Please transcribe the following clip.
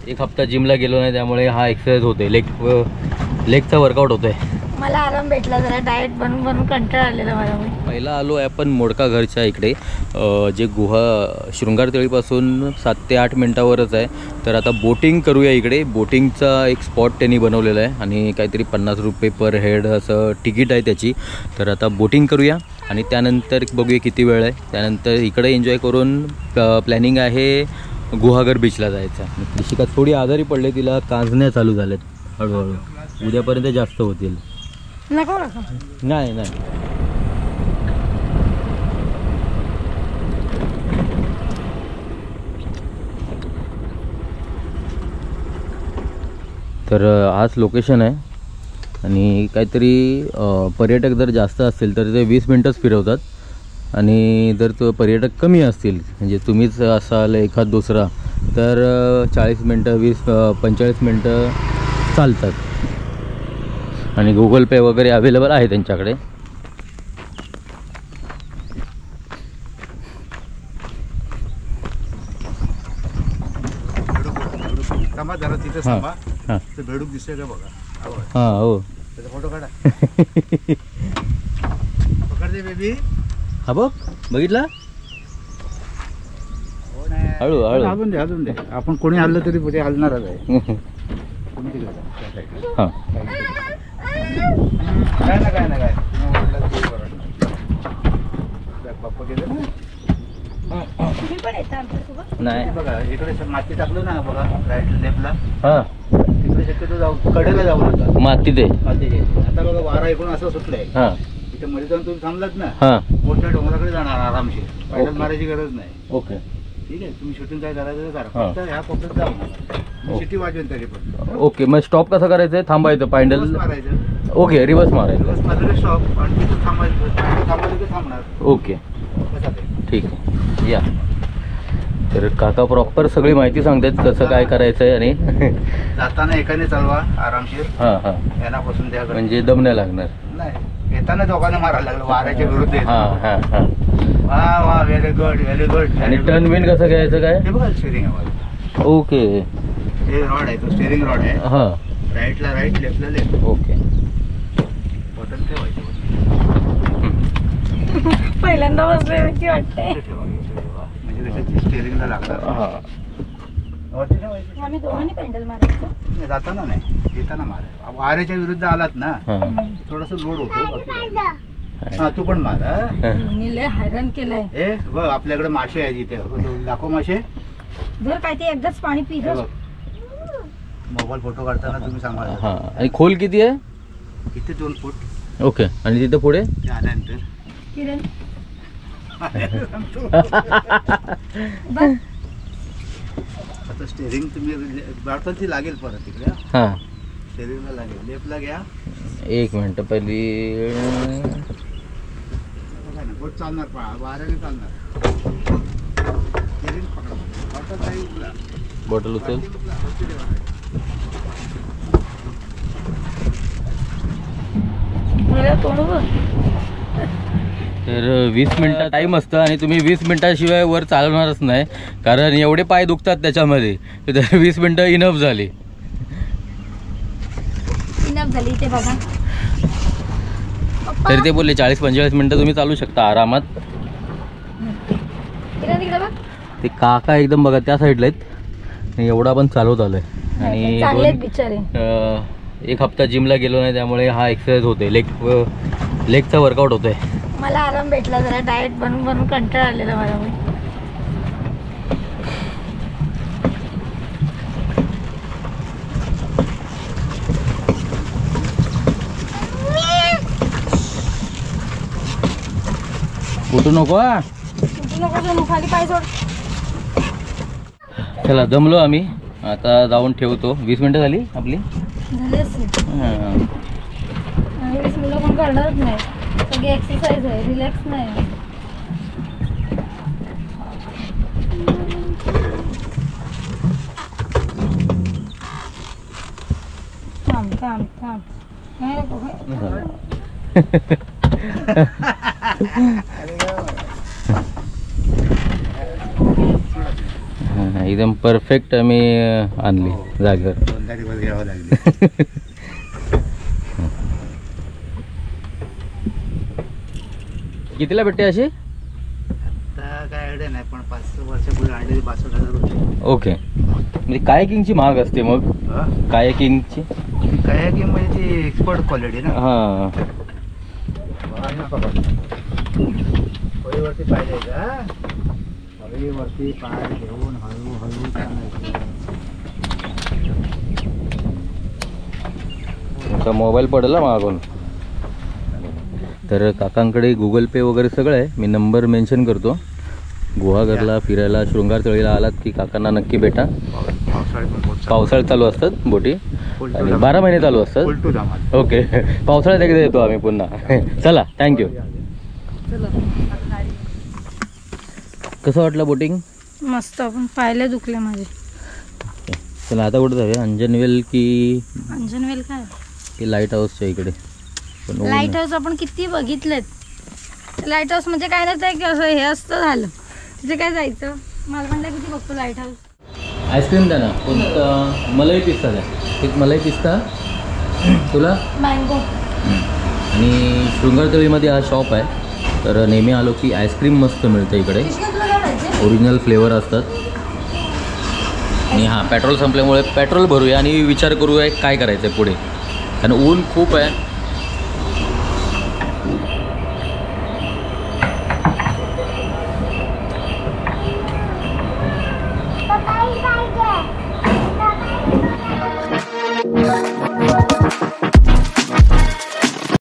एक हप्ता जिमला गेलो नाही त्यामुळे हा एक्सरसाइज होते, लेगचा वर्कआउट होतोय. मला आराम भेटला, जरा डाएट बनवून बनवून कंटाळा आलेला मला. पहिला आलो आहे आपण मोडका घरच्या इकडे, जे गुहा शृंगारतळीपासून 7 ते 8 मिनटावरच आहे. तर आता बोटिंग करूया इकडे. बोटिंगचा एक स्पॉट त्यांनी बनवलेला आहे आणि काहीतरी 50 रुपये पर हेड असं तिकीट आहे त्याची. तर आता बोटिंग करूया आणि त्यानंतर बघूया किती वेळ आहे. त्यानंतर इकडे एन्जॉय करून प्लॅनिंग आहे गुहागर बीचला जायचं. ऋषिका थोडी आजारी पडले, तिला कांजण्या चालू झाल्यात हळूहळू. उद्यापर्यंत जास्त होतील. नको नाही नाही. तर आज लोकेशन आहे आणि काहीतरी पर्यटक जर जास्त असतील तर ते 20 मिनटंच फिरवतात आणि जर तो पर्यटक कमी असतील, म्हणजे तुम्हीच असाल एखाद दुसरा, तर 40 मिनटं 20-45 मिनटं चालतात. आणि गुगल पे वगैरे अवेलेबल आहे त्यांच्याकडे. बेडूक दिसतोय का बघा. हां हो, त्याचा फोटो काढा. पकडते बेबी. हा बघ, बघितला. हळू हळू अजून दे. आपण कोणी हल्लं तरी पुढे हलणारच आहे. हां काय ना पप्पा गेले ना. नाही बघा इकडे माती टाकलं ना बघा, राईट लेफ्टला. हां तिकडे शक्यतो जाऊ, कडेला जाऊ नका. माती दे. आता बघा वारा इकडून असं सुटलंय. हां इथे मध्ये जाऊन तुम्ही थांबलात ना, हां मोठ्या डोंगराकडे जाणार आरामशीर. पायडल मारायची गरज नाही. ओके ठीक आहे, तुम्ही शूटिंग काय करायचं करा. फक्त ह्या पकडत जाऊ नका. सिटी वाजवेल तरी पण. ओके, मग स्टॉप कसं करायचं आहे? थांबायचं पायंडल मारायचं. ओके, रिवर्स मारायचं. रिवर्स मारलं स्टॉप आणि तिथं थांबायचं. थांबलं की थांबणार. ओके ठीक आहे या. तर काका प्रॉपर सगळी माहिती सांगतात कसं काय करायचं आहे. आणि जाताना एकाने चालवा आरामशीर. हां हां, यानापासून द्या म्हणजे दम नाही लागणार. नाही, येताना दोघांना मारायला लागलं वाऱ्याच्या विरुद्ध. हां हां हां. वा वा, व्हेरी गुड व्हेरी गुड. आणि टर्न विन कसं घ्यायचं काय? हे बघा स्टेरिंग आहे. ओके, हे रॉड आहे, तो स्टेरिंग रॉड आहे. हां राईटला राईट, लेफ्टला लेफ्ट. ओके. बटन ठेवायचं. पहिल्यांदा बसले भीती वाटते. म्हणजे त्याच्यात स्टेरिंगला लागणार. हां आम्ही दोघांनी पेंडल मारायचं. जाताना नाही, येताना मारा. वाऱ्याच्या विरुद्ध आलात ना, हां थोडस लोड होतो. हा तू पण मार. लय हैराण केलंय. हे बघ आपल्याकडे मासे आहेत इथे, दाखव मासे. जर काय ते एकदाच पाणी पिलं. मोबाईल फोटो काढताना तुम्ही सांगा. हां. आणि खोल किती आहे? इथे 2 फूट. ओके. आणि तिथं पुढे ते आल्यानंतर किरण आता स्टेरिंग तुम्ही ती लागेल परत तिकडे. हां स्टेरिंगला लागेल. लेफ्टला घ्या. 1 मिनिट पहिली. बोट चालणार, वाऱ्याने चालणार. स्टेरिंग पकडा. बॉटल उचल. तर 20 मिनिटं टाईम असतं आणि तुम्ही 20 मिनिटाशिवाय वर चालवणारच नाही, कारण एवढे पाय दुखतात त्याच्यामध्ये. तर 20 मिनिटं इनफ झाली. इथे बघा. तर ते बोलले 40-45 मिनिटं तुम्ही चालू शकता आरामात. ते काका एकदम बघा त्या साईडला आहेत. एवढा पण चालवत आलोय. आणि एक हप्ता जिमला गेलो नाही त्यामुळे हा एक्सरसाइज होते, लेगचा वर्कआउट होतोय. मला आराम भेटला, जरा डाएट बनवून बनवून कंटाळा आलेला मला. उठू नको. खाली पाय सोड. चला दमलो आम्ही, आता जाऊन ठेवतो. 20 मिनिटं झाली आपली. हां, 20 मिनिटं कोण करणारच नाही. सगळी एक्सरसाइज आहे, रिलॅक्स नाही. थांब थांब थांब. नाही नको. एकदम परफेक्ट आम्ही आणली जागेवर. 2 दिवस घ्यावं लागले. कितीला भेटते अशी? आता काय आयडिया नाही, पण 5 वर्षापूर्वी आणलेली 62,000 रुपये. ओके, म्हणजे कायाकिंगची महाग असते मग. कायाकिंगची काय की म्हणजे ती एक्सपर्ट क्वालिटी ना. हां, होळीवरती पाहिजे का? होळीवरती पाय घेऊन हळूहळू चालायचं. आता मोबाईल पडला मागून. तर काकांकडे गुगल पे वगैरे सगळं आहे. मी नंबर मेन्शन करतो. गुहागरला फिरायला शृंगारतळीला आलात की काकांना नक्की भेटा. पावसाळ्यात चालू असतात बोटी आणि 12 महिने चालू असतात. ओके, पावसाळ्यात एकदा येतो आम्ही पुन्हा. चला, थँक्यू. कसं वाटलं बोटिंग? मस्त, पण पायले दुखले माझे. चला आता कुठं जाऊया? अंजनवेल की अंजनवेल काय? लाईट हाऊसच्या इकडे. पण ऊन लाईट आहे. हाऊस आपण किती बघितलेत. लाईट हाऊस म्हणजे काय नाही, ते असं हे असतं झालं. तिथे काय जायचं? मला म्हणलं किती बघतो लाईट हाऊस. आईस्क्रीम द्या ना. कोणता? मलाई पिस्ता द्या. एक मलाई पिस्ता तुला. मँगो. आणि शृंगारतळीमध्ये हा शॉप आहे. तर नेहमी आलो की आईस्क्रीम मस्त मिळतं इकडे. तुला काय पाहिजे? ओरिजिनल फ्लेवर असतात. आणि हां, पेट्रोल संपल्यामुळे पेट्रोल भरूया आणि विचार करूया काय करायचं आहे पुढे, कारण ऊन खूप आहे.